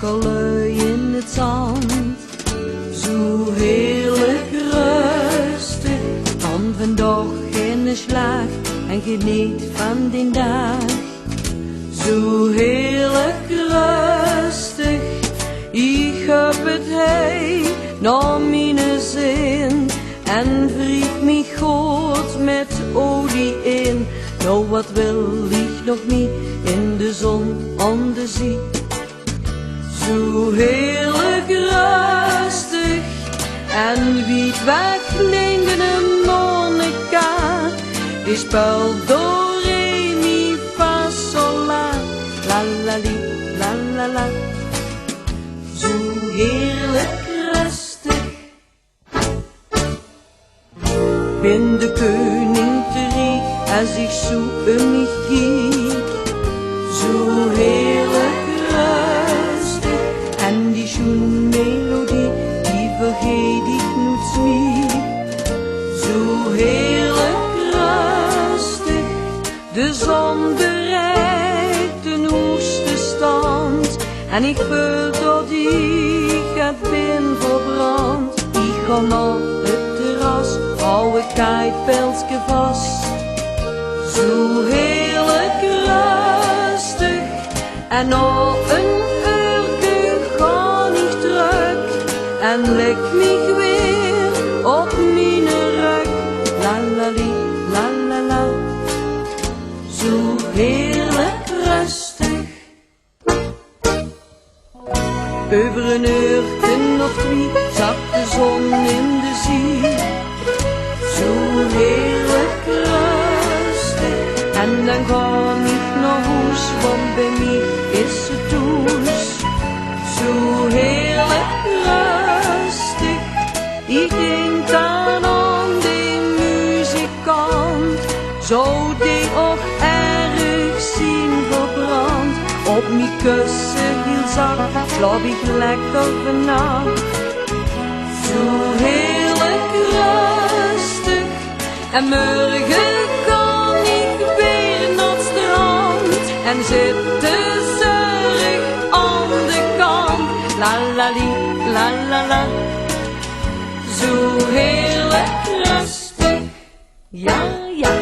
wankelen in het zand. Zo heerlijk rustig, van vandaag geen slag en geniet van die dag. Zo heerlijk rustig, ik heb het hey naar mijn zin en vriet mij goed met olie in. Nou wat wil ik nog niet in de zon aan de zee. Zo heerlijk rustig en wiet wegklinkende Monica, die speelt do re mi fa sol la, la la li, la la la. Zo heerlijk rustig, bin de koning terug als ik zo om mich kiek. Zo heerlijk rustig en die schoen melodie, die vergeet ik nooit meer. Zo heerlijk rustig, de zon bereikt de hoogste stand en ik voel dat ik het ben verbrand. Ik ga naar het terras, hou ik kaaipelske vast. Zo heerlijk rustig en na een uurtje ga ik terug en leg mich weer op mijn rug. La la li, la la la. Zo heerlijk rustig. Over een uurtje of twee zat de zon in de zee. Zo heerlijk rustig en dan ga ik naar huis, want bij mij is het thuis. Zo heerlijk rustig, ik denk dan aan die muzikant. Zou die ook erg zien verbrand? Op mijn kussen heel zacht slaap ik lekker vannacht. Zo heerlijk rustig en morgen kan ik weer naar het strand en zit de zurk aan de kant. La la li, la la la. Zo heerlijk rustig, ja ja.